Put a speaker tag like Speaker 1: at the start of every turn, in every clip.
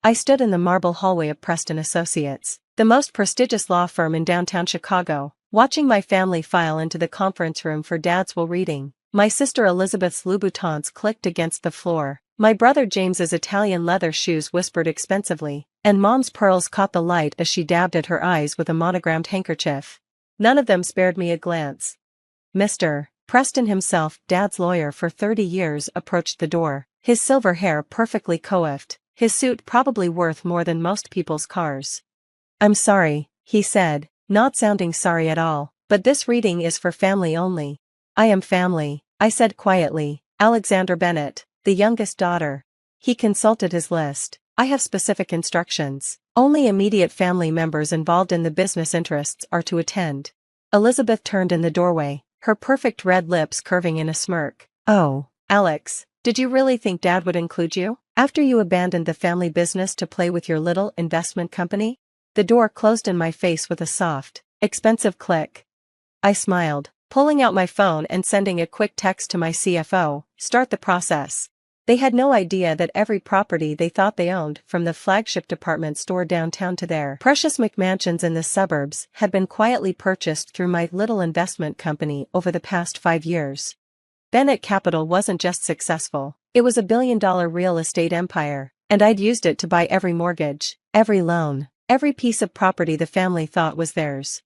Speaker 1: I stood in the marble hallway of Preston Associates, the most prestigious law firm in downtown Chicago, watching my family file into the conference room for Dad's will reading. My sister Elizabeth's Louboutins clicked against the floor, my brother James's Italian leather shoes whispered expensively, and Mom's pearls caught the light as she dabbed at her eyes with a monogrammed handkerchief. None of them spared me a glance. Mr. Preston himself, Dad's lawyer for 30 years, approached the door, his silver hair perfectly coiffed, his suit probably worth more than most people's cars. "I'm sorry," he said, not sounding sorry at all, "but this reading is for family only." "I am family," I said quietly. "Alexandra Bennett, the youngest daughter." He consulted his list. "I have specific instructions. Only immediate family members involved in the business interests are to attend." Elizabeth turned in the doorway, her perfect red lips curving in a smirk. "Oh, Alex, did you really think Dad would include you, after you abandoned the family business to play with your little investment company?" The door closed in my face with a soft, expensive click. I smiled, pulling out my phone and sending a quick text to my CFO, "Start the process." They had no idea that every property they thought they owned, from the flagship department store downtown to their precious McMansions in the suburbs, had been quietly purchased through my little investment company over the past 5 years. Bennett Capital wasn't just successful, it was a billion-dollar real estate empire, and I'd used it to buy every mortgage, every loan, every piece of property the family thought was theirs.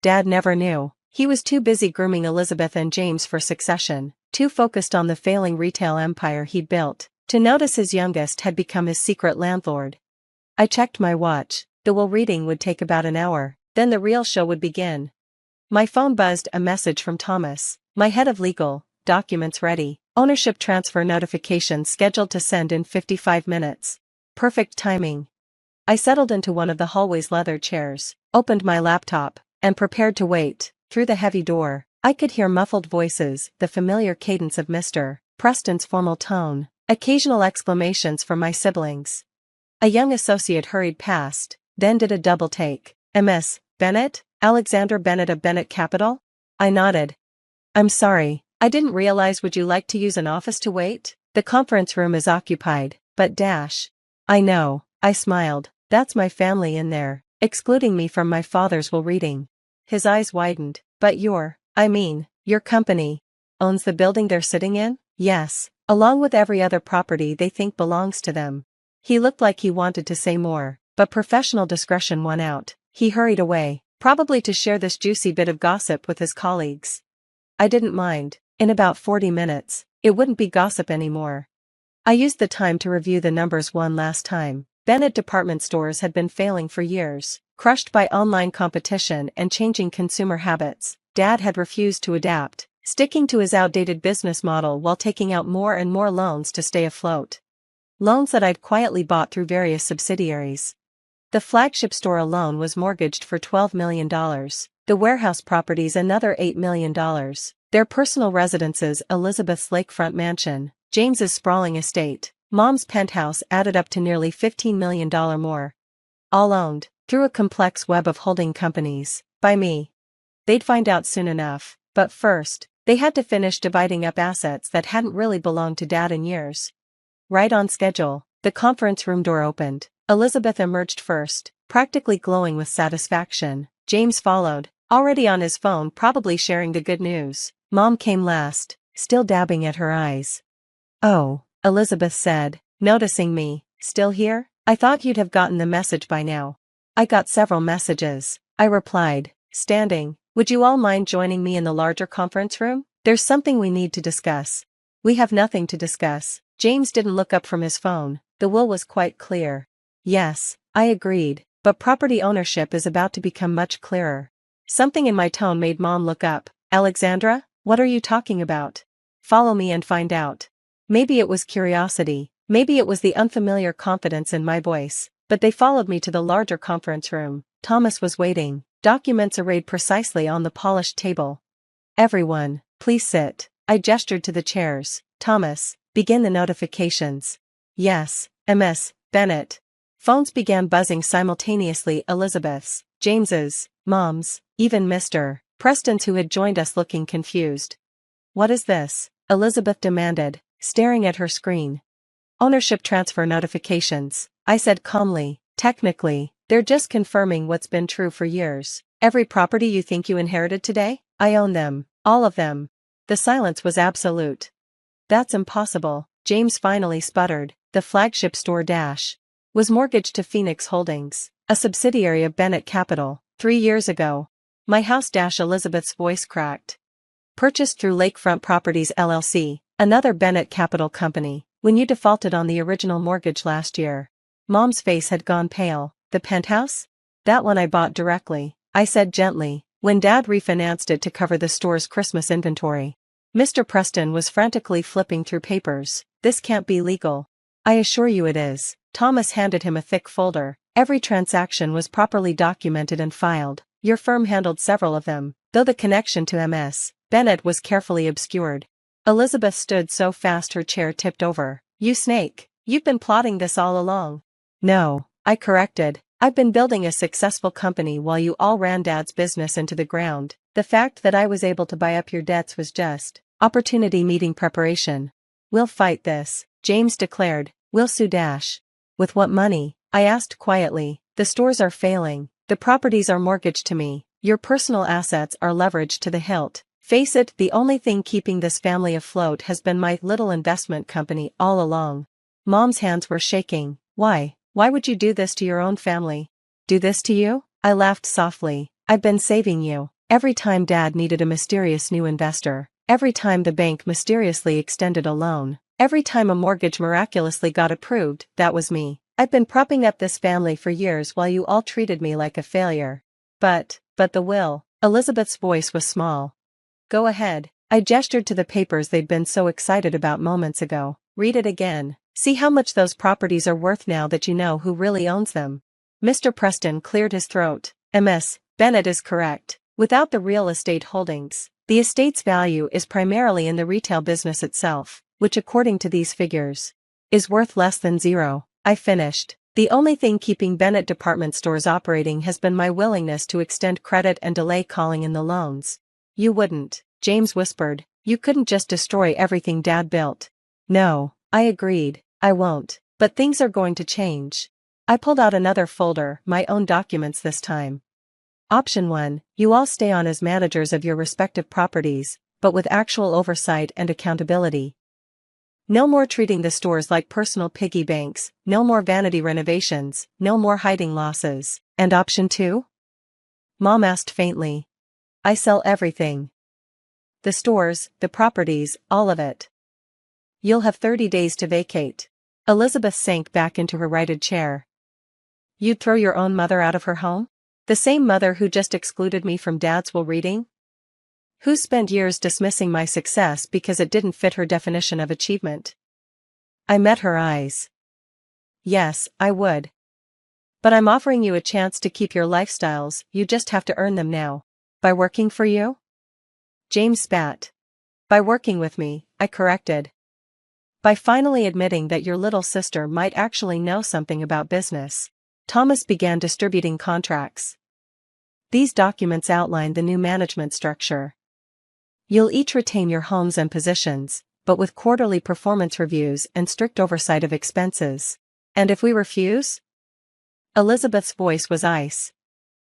Speaker 1: Dad never knew. He was too busy grooming Elizabeth and James for succession, too focused on the failing retail empire he'd built, to notice his youngest had become his secret landlord. I checked my watch. The will reading would take about an hour, then the real show would begin. My phone buzzed, a message from Thomas, my head of legal. "Documents ready. Ownership transfer notification scheduled to send in 55 minutes. Perfect timing." I settled into one of the hallway's leather chairs, opened my laptop, and prepared to wait. Through the heavy door, I could hear muffled voices, the familiar cadence of Mr. Preston's formal tone, occasional exclamations from my siblings. A young associate hurried past, then did a double take. "Miss Bennett? Alexandra Bennett of Bennett Capital?" I nodded. "I'm sorry, I didn't realize. Would you like to use an office to wait? The conference room is occupied, but I know," I smiled, "that's my family in there, excluding me from my father's will reading." His eyes widened. "But your company, owns the building they're sitting in?" "Yes, along with every other property they think belongs to them." He looked like he wanted to say more, but professional discretion won out. He hurried away, probably to share this juicy bit of gossip with his colleagues. I didn't mind. In about 40 minutes, it wouldn't be gossip anymore. I used the time to review the numbers one last time. Bennett department stores had been failing for years, crushed by online competition and changing consumer habits. Dad had refused to adapt, sticking to his outdated business model while taking out more and more loans to stay afloat. Loans that I'd quietly bought through various subsidiaries. The flagship store alone was mortgaged for $12 million, the warehouse properties another $8 million, their personal residences, Elizabeth's lakefront mansion, James's sprawling estate, Mom's penthouse added up to nearly $15 million more. All owned, through a complex web of holding companies, by me. They'd find out soon enough, but first, they had to finish dividing up assets that hadn't really belonged to Dad in years. Right on schedule, the conference room door opened. Elizabeth emerged first, practically glowing with satisfaction. James followed, already on his phone, probably sharing the good news. Mom came last, still dabbing at her eyes. "Oh," Elizabeth said, noticing me. "Still here? I thought you'd have gotten the message by now." "I got several messages," I replied, standing. "Would you all mind joining me in the larger conference room? There's something we need to discuss." "We have nothing to discuss." James didn't look up from his phone. The will was quite clear. "Yes," I agreed, "but property ownership is about to become much clearer." Something in my tone made Mom look up. "Alexandra, what are you talking about?" "Follow me and find out." Maybe it was curiosity, maybe it was the unfamiliar confidence in my voice, but they followed me to the larger conference room. Thomas was waiting, documents arrayed precisely on the polished table. "Everyone, please sit." I gestured to the chairs. "Thomas, begin the notifications." "Yes, Miss Bennett." Phones began buzzing simultaneously, Elizabeth's, James's, Mom's, even Mr. Preston's, who had joined us, looking confused. "What is this?" Elizabeth demanded, staring at her screen. Ownership transfer notifications, I said calmly. Technically, they're just confirming what's been true for years. Every property you think you inherited today, I own them. All of them. The silence was absolute. That's impossible, James finally sputtered. The flagship store was mortgaged to Phoenix Holdings, a subsidiary of Bennett Capital, 3 years ago. My house Elizabeth's voice cracked. Purchased through Lakefront Properties LLC, another Bennett Capital company, when you defaulted on the original mortgage last year. Mom's face had gone pale. The penthouse? That one I bought directly, I said gently, when Dad refinanced it to cover the store's Christmas inventory. Mr. Preston was frantically flipping through papers. This can't be legal. I assure you it is. Thomas handed him a thick folder. Every transaction was properly documented and filed. Your firm handled several of them, though the connection to MS. Bennett was carefully obscured. Elizabeth stood so fast her chair tipped over. You snake, you've been plotting this all along. No, I corrected. I've been building a successful company while you all ran Dad's business into the ground. The fact that I was able to buy up your debts was just opportunity meeting preparation. We'll fight this, James declared. We'll sue With what money? I asked quietly. The stores are failing. The properties are mortgaged to me. Your personal assets are leveraged to the hilt. Face it, the only thing keeping this family afloat has been my little investment company all along. Mom's hands were shaking. Why? Why would you do this to your own family? Do this to you? I laughed softly. I've been saving you. Every time Dad needed a mysterious new investor. Every time the bank mysteriously extended a loan. Every time a mortgage miraculously got approved, that was me. I've been propping up this family for years while you all treated me like a failure. But the will. Elizabeth's voice was small. Go ahead. I gestured to the papers they'd been so excited about moments ago. Read it again. See how much those properties are worth now that you know who really owns them. Mr. Preston cleared his throat. Ms. Bennett is correct. Without the real estate holdings, the estate's value is primarily in the retail business itself, which according to these figures, is worth less than zero. I finished. The only thing keeping Bennett department stores operating has been my willingness to extend credit and delay calling in the loans. You wouldn't, James whispered. You couldn't just destroy everything Dad built. No, I agreed. I won't. But things are going to change. I pulled out another folder, my own documents this time. Option 1, you all stay on as managers of your respective properties, but with actual oversight and accountability. No more treating the stores like personal piggy banks, no more vanity renovations, no more hiding losses. And option 2? Mom asked faintly. I sell everything. The stores, the properties, all of it. You'll have 30 days to vacate. Elizabeth sank back into her righted chair. You'd throw your own mother out of her home? The same mother who just excluded me from Dad's will reading? Who spent years dismissing my success because it didn't fit her definition of achievement? I met her eyes. Yes, I would. But I'm offering you a chance to keep your lifestyles, you just have to earn them now. By working for you? James spat. By working with me, I corrected. By finally admitting that your little sister might actually know something about business. Thomas began distributing contracts. These documents outline the new management structure. You'll each retain your homes and positions, but with quarterly performance reviews and strict oversight of expenses. And if we refuse? Elizabeth's voice was ice.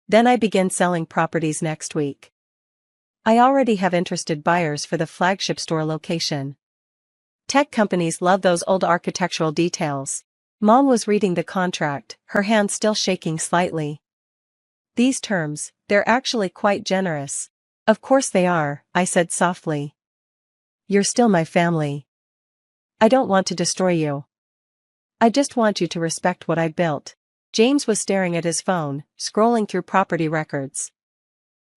Speaker 1: Then I begin selling properties next week. I already have interested buyers for the flagship store location. Tech companies love those old architectural details. Mom was reading the contract, her hand still shaking slightly. These terms, they're actually quite generous. Of course they are, I said softly. You're still my family. I don't want to destroy you. I just want you to respect what I built. James was staring at his phone, scrolling through property records.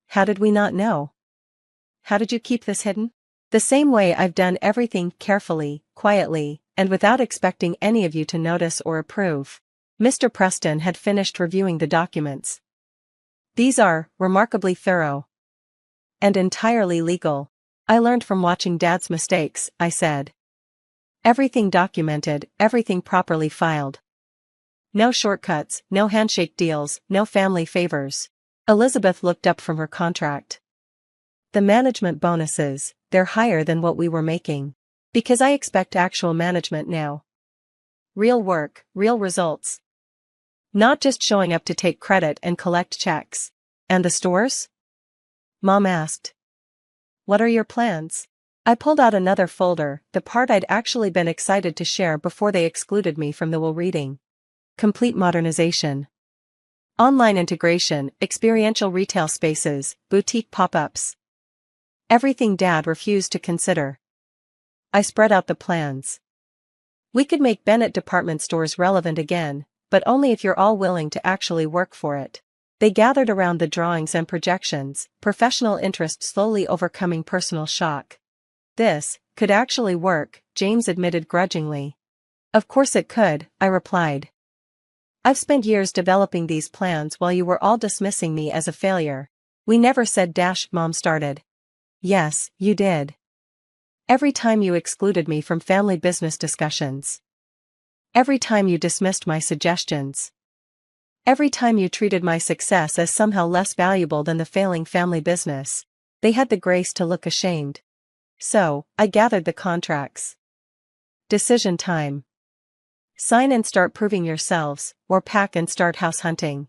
Speaker 1: How did we not know? How did you keep this hidden? The same way I've done everything carefully, quietly, and without expecting any of you to notice or approve. Mr. Preston had finished reviewing the documents. These are remarkably thorough. And entirely legal. I learned from watching Dad's mistakes, I said. Everything documented, everything properly filed. No shortcuts, no handshake deals, no family favors. Elizabeth looked up from her contract. The management bonuses, they're higher than what we were making. Because I expect actual management now. Real work, real results. Not just showing up to take credit and collect checks. And the stores? Mom asked. What are your plans? I pulled out another folder, the part I'd actually been excited to share before they excluded me from the will reading. Complete modernization. Online integration, experiential retail spaces, boutique pop-ups. Everything Dad refused to consider. I spread out the plans. We could make Bennett department stores relevant again, but only if you're all willing to actually work for it. They gathered around the drawings and projections, professional interest slowly overcoming personal shock. This could actually work, James admitted grudgingly. Of course it could, I replied. I've spent years developing these plans while you were all dismissing me as a failure. We never said Mom started. Yes, you did. Every time you excluded me from family business discussions. Every time you dismissed my suggestions. Every time you treated my success as somehow less valuable than the failing family business. They had the grace to look ashamed. So, I gathered the contracts. Decision time. Sign and start proving yourselves, or pack and start house hunting.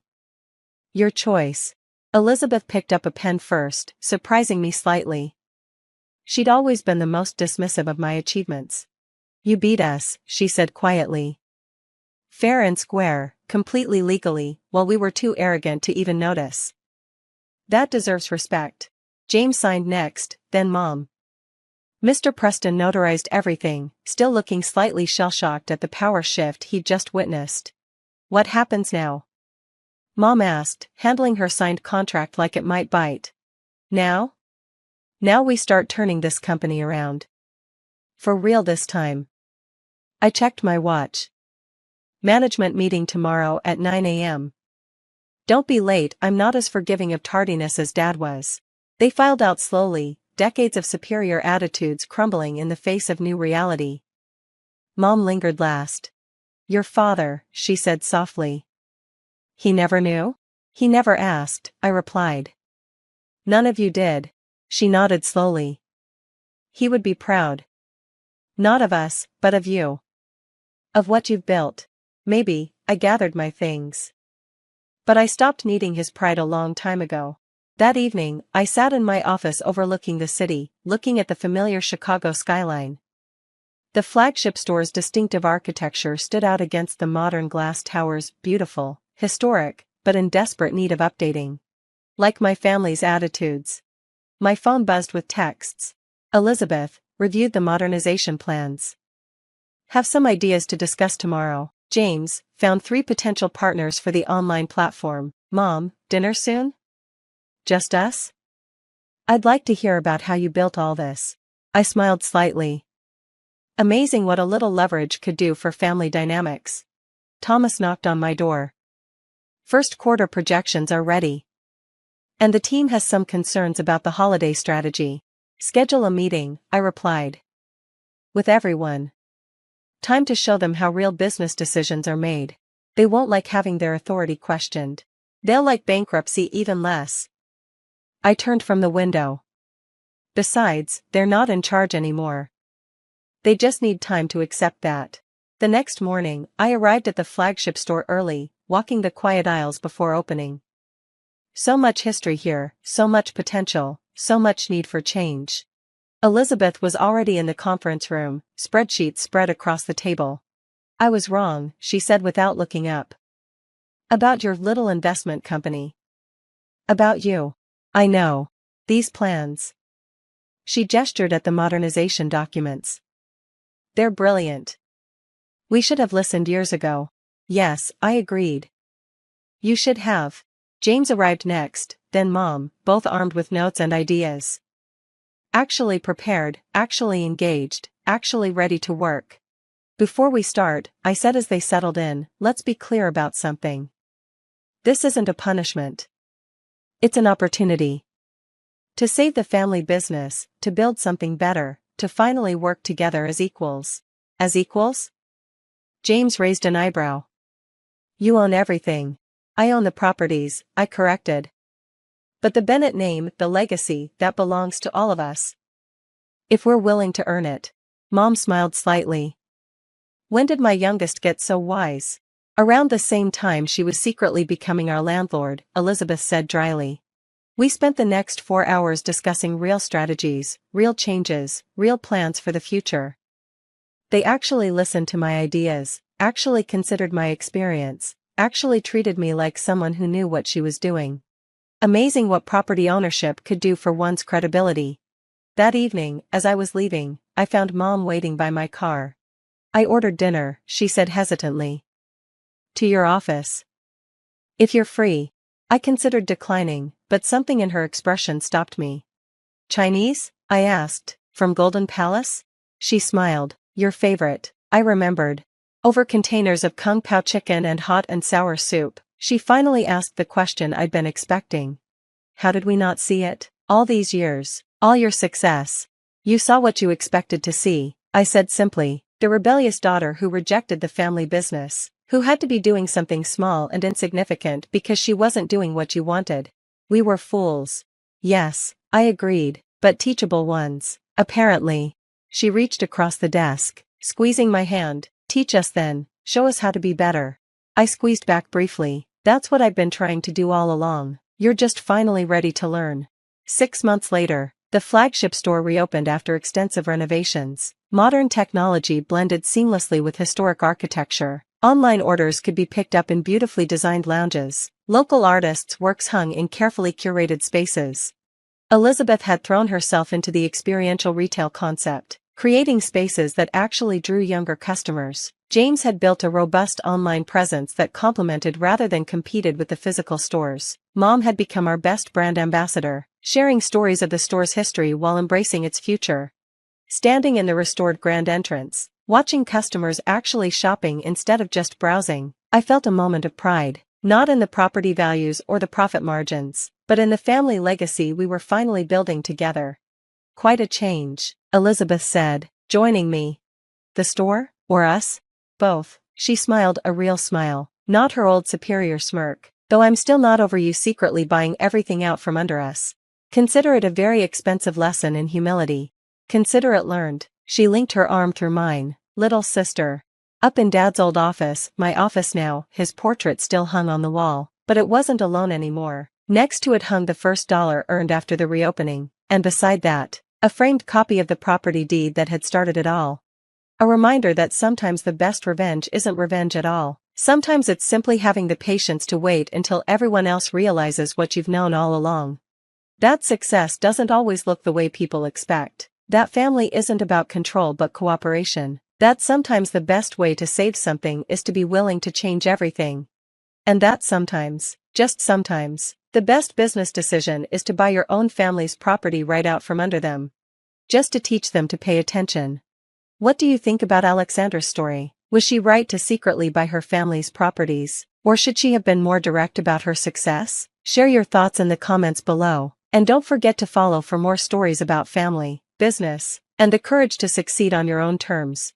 Speaker 1: Your choice. Elizabeth picked up a pen first, surprising me slightly. She'd always been the most dismissive of my achievements. You beat us, she said quietly. Fair and square, completely legally, while we were too arrogant to even notice. That deserves respect. James signed next, then Mom. Mr. Preston notarized everything, still looking slightly shell-shocked at the power shift he'd just witnessed. What happens now? Mom asked, handling her signed contract like it might bite. Now? Now we start turning this company around. For real this time. I checked my watch. Management meeting tomorrow at 9 a.m. Don't be late, I'm not as forgiving of tardiness as Dad was. They filed out slowly, decades of superior attitudes crumbling in the face of new reality. Mom lingered last. Your father, she said softly. He never knew? He never asked, I replied. None of you did. She nodded slowly. He would be proud. Not of us, but of you. Of what you've built. Maybe, I gathered my things. But I stopped needing his pride a long time ago. That evening, I sat in my office overlooking the city, looking at the familiar Chicago skyline. The flagship store's distinctive architecture stood out against the modern glass towers, beautiful, historic, but in desperate need of updating. Like my family's attitudes. My phone buzzed with texts. Elizabeth, reviewed the modernization plans. Have some ideas to discuss tomorrow. James, found 3 potential partners for the online platform. Mom, dinner soon? Just us? I'd like to hear about how you built all this. I smiled slightly. Amazing what a little leverage could do for family dynamics. Thomas knocked on my door. First quarter projections are ready. And the team has some concerns about the holiday strategy. Schedule a meeting, I replied. With everyone. Time to show them how real business decisions are made. They won't like having their authority questioned. They'll like bankruptcy even less. I turned from the window. Besides, they're not in charge anymore. They just need time to accept that. The next morning, I arrived at the flagship store early, walking the quiet aisles before opening. So much history here, so much potential, so much need for change. Elizabeth was already in the conference room, spreadsheets spread across the table. I was wrong, she said without looking up. About your little investment company. About you. I know. These plans. She gestured at the modernization documents. They're brilliant. We should have listened years ago. Yes, I agreed. You should have. James arrived next, then Mom, both armed with notes and ideas. Actually prepared, actually engaged, actually ready to work. Before we start, I said as they settled in, let's be clear about something. This isn't a punishment. It's an opportunity. To save the family business, to build something better, to finally work together as equals. As equals? James raised an eyebrow. You own everything. I own the properties, I corrected. But the Bennett name, the legacy, that belongs to all of us. If we're willing to earn it. Mom smiled slightly. When did my youngest get so wise? Around the same time she was secretly becoming our landlord, Elizabeth said dryly. We spent the next 4 hours discussing real strategies, real changes, real plans for the future. They actually listened to my ideas, actually considered my experience, actually treated me like someone who knew what she was doing. Amazing what property ownership could do for one's credibility. That evening, as I was leaving, I found Mom waiting by my car. I ordered dinner, she said hesitantly. To your office. If you're free. I considered declining, but something in her expression stopped me. Chinese? I asked. From Golden Palace? She smiled. Your favorite, I remembered. Over containers of kung pao chicken and hot and sour soup, she finally asked the question I'd been expecting. How did we not see it? All these years, all your success. You saw what you expected to see, I said simply, the rebellious daughter who rejected the family business, who had to be doing something small and insignificant because she wasn't doing what you wanted. We were fools. Yes, I agreed, but teachable ones, apparently. She reached across the desk, squeezing my hand. Teach us then, show us how to be better. I squeezed back briefly. That's what I've been trying to do all along. You're just finally ready to learn. 6 months later, the flagship store reopened after extensive renovations. Modern technology blended seamlessly with historic architecture. Online orders could be picked up in beautifully designed lounges. Local artists' works hung in carefully curated spaces. Elizabeth had thrown herself into the experiential retail concept, creating spaces that actually drew younger customers. James had built a robust online presence that complemented rather than competed with the physical stores. Mom had become our best brand ambassador, sharing stories of the store's history while embracing its future. Standing in the restored grand entrance, watching customers actually shopping instead of just browsing, I felt a moment of pride, not in the property values or the profit margins, but in the family legacy we were finally building together. Quite a change, Elizabeth said, joining me. The store, or us? Both. She smiled a real smile, not her old superior smirk, though I'm still not over you secretly buying everything out from under us. Consider it a very expensive lesson in humility. Consider it learned. She linked her arm through mine. Little sister. Up in Dad's old office, my office now, his portrait still hung on the wall, but it wasn't alone anymore. Next to it hung the first dollar earned after the reopening, and beside that, a framed copy of the property deed that had started it all. A reminder that sometimes the best revenge isn't revenge at all. Sometimes it's simply having the patience to wait until everyone else realizes what you've known all along. That success doesn't always look the way people expect. That family isn't about control but cooperation. That sometimes the best way to save something is to be willing to change everything. And that sometimes, just sometimes, the best business decision is to buy your own family's property right out from under them. Just to teach them to pay attention. What do you think about Alexandra's story? Was she right to secretly buy her family's properties, or should she have been more direct about her success? Share your thoughts in the comments below, and don't forget to follow for more stories about family, business, and the courage to succeed on your own terms.